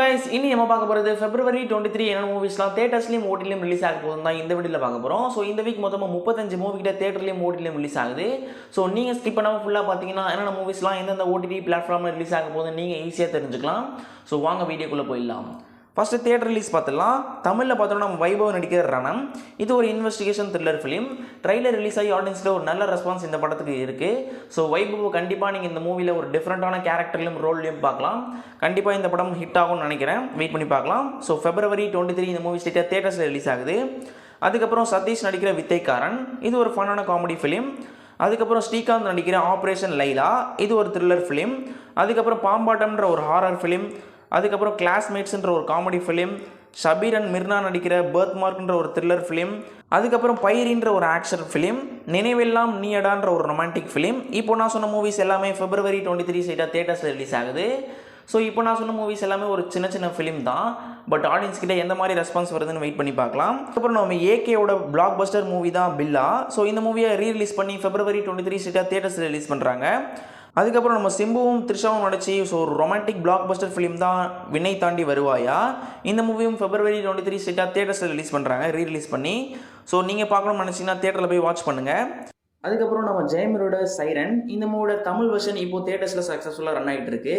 guys, இனி நம்ம பார்க்க போறது February 23 என்ன மூவிஸ்லாம் தியேட்டர்ஸ்லயும் ஓடிடிலயும் ரிலீஸ் ஆக போகுதுன்னு தான் இந்த வீடியோல பார்க்க போறோம். சோ இந்த வீக் மொத்தமா 35 மூவி கிட்ட தியேட்டர்லயும் ஓடிடிலயும் ரிலீஸ் ஆகுது. சோ நீங்க ஸ்கிப் பண்ணாம ஃபுல்லா பாத்தீங்கன்னா என்னென்ன மூவிஸ்லாம் எந்தெந்த ஓடிடி பிளாட்ஃபார்ம்ல ரிலீஸ் ஆக போகுதுன்னு நீங்க ஈஸியா தெரிஞ்சுக்கலாம். சோ வாங்க வீடியோக்குள்ள போயிடலாம். ஃபர்ஸ்ட் தியேட்டர் ரிலீஸ் பார்த்துலாம். தமிழில் பார்த்தோம்னா நம்ம வைபவ் நடிக்கிற ரணம். இது ஒரு investigation thriller film. Trailer release ஆகி ஆடியன்ஸில் ஒரு நல்ல ரெஸ்பான்ஸ் இந்த படத்துக்கு இருக்குது. ஸோ வைபவ் கண்டிப்பாக நீங்கள் இந்த மூவியில் ஒரு டிஃப்ரெண்ட்டான கேரக்டர்லையும் ரோல்லையும் பார்க்கலாம். கண்டிப்பாக இந்த படம் ஹிட் ஆகும்னு நினைக்கிறேன். வெயிட் பண்ணி பார்க்கலாம். ஸோ February 23 இந்த மூவி ஸ்டேட்டாக தியேட்டர்ஸில் ரிலீஸ் ஆகுது. அதுக்கப்புறம் சதீஷ் நடிக்கிற வித்தைக்காரன். இது ஒரு ஃபன்னான காமெடி ஃபிலிம். அதுக்கப்புறம் ஸ்ரீகாந்த் நடிக்கிற ஆப்ரேஷன் லைலா. இது ஒரு த்ரில்லர் ஃபிலிம். அதுக்கப்புறம் பாம்பாட்டம்ன்ற ஒரு ஹாரர் ஃபிலிம். அதுக்கப்புறம் கிளாஸ்மேட்ஸ்ன்ற ஒரு comedy film. Shabir and Mirnaa நடிக்கிற பர்த் மார்க்ன்ற ஒரு த்ரில்லர் ஃபிலிம். அதுக்கப்புறம் பைரின்ற ஒரு ஆக்ஷன் ஃபிலிம். நினைவெல்லாம் நீயடான்ற ஒரு ரொமான்டிக் ஃபிலிம். இப்போ நான் சொன்ன மூவிஸ் எல்லாமே February 23 சைட்டாக தியேட்டர்ஸில் ரிலீஸ் ஆகுது. ஸோ இப்போ நான் சொன்ன மூவிஸ் எல்லாமே ஒரு சின்ன சின்ன ஃபிலிம் தான். பட் ஆடியன்ஸ் கிட்ட எந்த மாதிரி ரெஸ்பான்ஸ் வருதுன்னு வெயிட் பண்ணி பார்க்கலாம். அதுக்கப்புறம் நம்ம ஏகேவோட பிளாக் பஸ்டர் மூவி தான் பில்லா. ஸோ இந்த மூவியை ரீரிலீஸ் பண்ணி February 23 சைட்டாக தியேட்டர்ஸில் ரிலீஸ் பண்ணுறாங்க. அதுக்கப்புறம் நம்ம சிம்புவும் த்ரிஷாவும் நடிச்சு ஸோ ஒரு ரொமான்டிக் பிளாக் பஸ்டர் ஃபிலிம் தான் வினை தாண்டி வருவாயா. இந்த மூவியும் February 23 ஸ்ட்ரெயிட்டாக தியேட்டர்ஸில் ரிலீஸ் பண்ணுறாங்க, ரீரிலீஸ் பண்ணி. ஸோ நீங்கள் பார்க்கணும்னு நினச்சிங்கன்னா தியேட்டரில் போய் வாட்ச் பண்ணுங்கள். அதுக்கப்புறம் நம்ம ஜெயமரோட சைரன். இந்த மூவோட தமிழ் வெர்ஷன் இப்போ தியேட்டர்ஸில் சக்ஸஸ்ஃபுல்லாக ரன் ஆகிட்டு இருக்கு.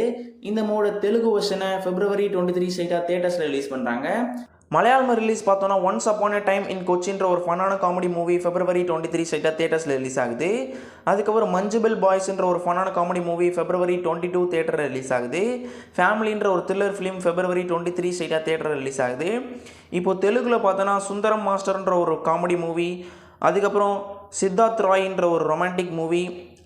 இந்த மூவோட தெலுங்கு வெர்ஷனை February 23 ஸ்ட்ரெயிட்டாக தியேட்டர்ஸில் ரிலீஸ் பண்ணுறாங்க. மலையாளம் ரிலீஸ் பார்த்தோன்னா once upon a time in கொச்சின்ற ஒரு ஃபன்னான காமெடி மூவி February 23 ஸ்ட்ரெயிட்டாக தியேட்டர்ஸில் ரிலீஸ் ஆகுது. அதுக்கப்புறம் மஞ்சுபெல் பாய்ஸ்ன்ற ஒரு ஃபன்னான காமெடி மூவி February 22 தியேட்டரில் ரிலீஸ் ஆகுது. ஃபேமிலின்ற ஒரு த்ரில்லர் ஃபிலிம் February 23 ஸ்ட்ரெயிட்டாக தியேட்டரில் ரிலீஸ் ஆகுது. இப்போது தெலுங்கில் பார்த்தோன்னா சுந்தரம் மாஸ்டர்ன்ற ஒரு காமெடி மூவி. அதுக்கப்புறம் சித்தார்த் ராய்ன்ற ஒரு ரொமான்டிக் மூவி.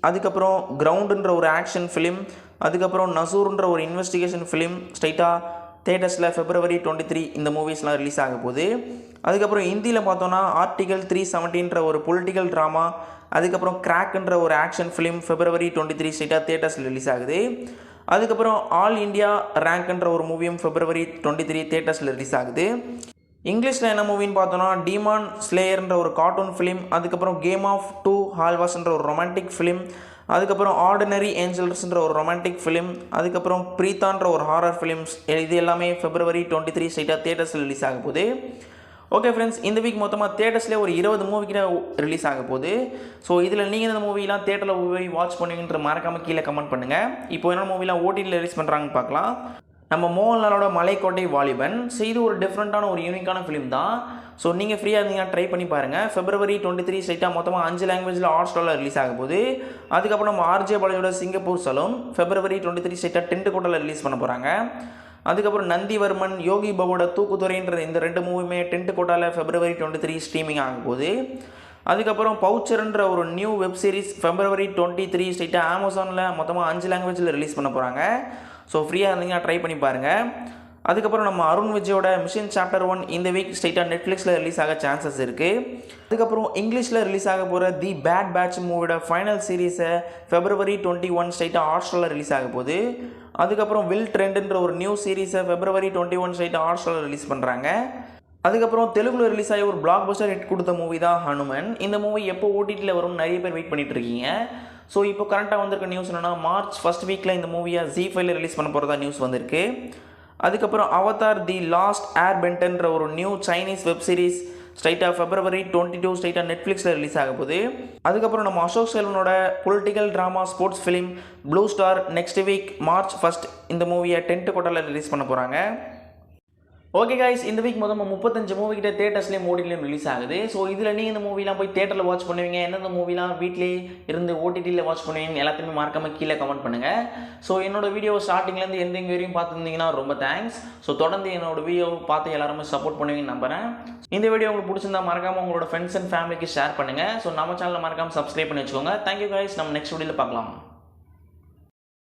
அதுக்கப்புறம் கிரவுண்டுன்ற ஒரு ஆக்ஷன் ஃபிலிம். அதுக்கப்புறம் நசூர்ன்ற ஒரு இன்வெஸ்டிகேஷன் ஃபிலிம் ஸ்ட்ரெயிட்டாக தியேட்டர்ஸில் February 23 இந்த மூவிஸ்லாம் ரிலீஸ் ஆக போகுது. அதுக்கப்புறம் ஹிந்தியில் பார்த்தோன்னா ஆர்டிகல் 370ன்ற ஒரு பொலிட்டிக்கல் ட்ராமா. அதுக்கப்புறம் கிராக்ன்ற ஒரு ஆக்ஷன் ஃபிலிம் February 23 ஸ்ட்ரெயிட்டாக தியேட்டர்ஸில் ரிலீஸ் ஆகுது. அதுக்கப்புறம் ஆல் இண்டியா ரேங்க்ன்ற ஒரு மூவியும் February 23 தியேட்டர்ஸில் ரிலீஸ் ஆகுது. இங்கிலீஷில் என்ன மூவின்னு பார்த்தோன்னா டீமான் ஸ்லேயர்ன்ற ஒரு கார்ட்டூன் ஃபிலிம். அதுக்கப்புறம் கேம் ஆஃப் 2 ஹால்வாஸ்ன்ற ஒரு ரொமான்டிக் ஃபிலிம். அதுக்கப்புறம் ஆர்டினரி ஏஞ்சல்ஸ்ன்ற ஒரு ரொமான்டிக் ஃபிலிம். அதுக்கப்புறம் ப்ரீத்தான்ற ஒரு ஹாரர் ஃபிலிம்ஸ். இது எல்லாமே February 23 ஸ்ட்ரெயிட்டாக தியேட்டர்ஸில் ரிலீஸ் ஆக போகுது. ஓகே ஃப்ரெண்ட்ஸ், இந்த வீக் மொத்தமாக தியேட்டர்ஸ்லேயே ஒரு 20 மூவி கிட்ட ரிலீஸ் ஆக போகுது. ஸோ இதில் நீங்கள் இந்த மூவிலாம் தியேட்டரில் போய் வாட்ச் பண்ணுவீங்கன்ற மறக்காமல் கீழே கமெண்ட் பண்ணுங்கள். இப்போ என்ன மூவிலாம் ஓடிடியில் ரிலீஸ் பண்ணுறாங்கன்னு பார்க்கலாம். நம்ம மோகன்லாலோட மலைக்கோட்டை வாலிபன். ஸோ இது ஒரு டிஃப்ரெண்ட்டான ஒரு யூனிக்கான ஃபிலிம் தான். ஸோ நீங்கள் ஃப்ரீயாக இருந்தீங்கன்னா ட்ரை பண்ணி பாருங்கள். February 23 ஸ்ட்ரெயிட்டாக மொத்தமாக 5 லாங்குவேஜில் ஹாட்ஸ்டாரில் ரிலீஸ் ஆக போகுது. அதுக்கப்புறம் நம்ம ஆர்ஜே பாலாஜியோட சிங்கப்பூர் சலூன் February 23 ஸ்ட்ரெயிட்டாக டென்ட் கோட்டாவில் ரிலீஸ் பண்ண போகிறாங்க. அதுக்கப்புறம் நந்திவர்மன் யோகி பாபோட தூக்குதுறைன்ற இந்த 2 மூவியுமே டென்ட் கோட்டாவில் February 23 ஸ்ட்ரீமிங் ஆக போகுது. அதுக்கப்புறம் பவுச்சர்ன்ற ஒரு நியூ வெப் சீரிஸ் February 23 ஸ்ட்ரெயிட்டாக அமேசானில் மொத்தமாக 5 லாங்குவேஜில் ரிலீஸ் பண்ண போகிறாங்க. ஸோ ஃப்ரீயாக இருந்தீங்கன்னா ட்ரை பண்ணி பாருங்கள். அதுக்கப்புறம் நம்ம அருண் விஜயோட மிஷன் சாப்டர் 1 இந்த வீக் ஸ்ட்ரெயிட்டாக நெட்ஃப்ளிக்ஸில் ரிலீஸ் ஆக சான்சஸ் இருக்குது. அதுக்கப்புறம் இங்கிலீஷில் ரிலீஸ் ஆக போகிற தி பேட் பேட்ச் மூவியோட ஃபைனல் சீரீஸை February 21 ஸ்ட்ரெயிட்டாக ஹாட்ஸ்டாரில் ரிலீஸ் ஆக போகுது. அதுக்கப்புறம் வில் ட்ரெண்டுன்ற ஒரு நியூ சீரீஸை February 21 ஸ்ட்ரெயிட்டாக ஹாட்ஸ்டாரில் ரிலீஸ் பண்ணுறாங்க. அதுக்கப்புறம் தெலுங்குல ரிலீஸ் ஆகி ஒரு பிளாக் பஸ்டர் ஹிட் கொடுத்த மூவி தான் ஹனுமன். இந்த மூவி எப்போ ஓடிடியில் வரும்னு நிறைய பேர் வெயிட் பண்ணிட்டு இருக்கீங்க. ஸோ இப்போ கரண்ட்டாக வந்திருக்க நியூஸ் என்னென்னா March 1st வீக்கில் இந்த மூவியை ZEE5ல ரிலீஸ் பண்ண போகிறதா நியூஸ் வந்திருக்கு. அதுக்கப்புறம் அவதார் தி லாஸ்ட் ஏர்பெண்டர்ன்ற ஒரு நியூ சைனீஸ் வெப் சீரிஸ் ஸ்ட்ரைட்டாக February 22 ஸ்ட்ரைட்டாக நெட்ஃப்ளிக்ஸில் ரிலீஸ் ஆக போகுது. அதுக்கப்புறம் நம்ம அசோக் செல்வனோட political drama sports film blue star next week March 1st இந்த மூவியை டென்ட் கோட்டாவில் ரிலீஸ் பண்ண போகிறாங்க. ஓகே கைஸ், இந்த வீக் மொத்தமாக 35 மூவி கிட்ட தியேட்டர்ஸ்லேயும் ஓடிடிலையும் ரிலீஸ் ஆகுது. ஸோ இதில் நீங்கள் இந்த மூவிலாம் போய் தியேட்டரில் வாட்ச் பண்ணுவீங்க, எந்தெந்த மூவிலாம் வீட்டிலே இருந்து ஓடிடியில் வாட்ச் பண்ணுவீங்க எல்லாத்தையுமே மறக்காமல் கீழே கமெண்ட் பண்ணுங்கள். ஸோ என்னோட வீடியோ ஸ்டார்டிங்லேருந்து எந்த வரையும் பார்த்துருந்தீங்கன்னா ரொம்ப தேங்க்ஸ். ஸோ தொடர்ந்து என்னோட வீடியோ பார்த்து எல்லாருமே சப்போர்ட் பண்ணுவீங்கன்னு நம்புகிறேன். இந்த வீடியோ உங்களுக்கு பிடிச்சிருந்தா மறக்காமல் உங்களோட ஃப்ரெண்ட்ஸ் அண்ட் ஃபேமிலிக்கு ஷேர் பண்ணுங்கள். ஸோ நம்ம சேனலில் மறக்காமல் சப்ஸ்கிரைப் பண்ணி வச்சுக்கோங்க. தேங்க்யூ கைஸ், நம்ம நெக்ஸ்ட் வீடியோவில் பார்க்கலாம்.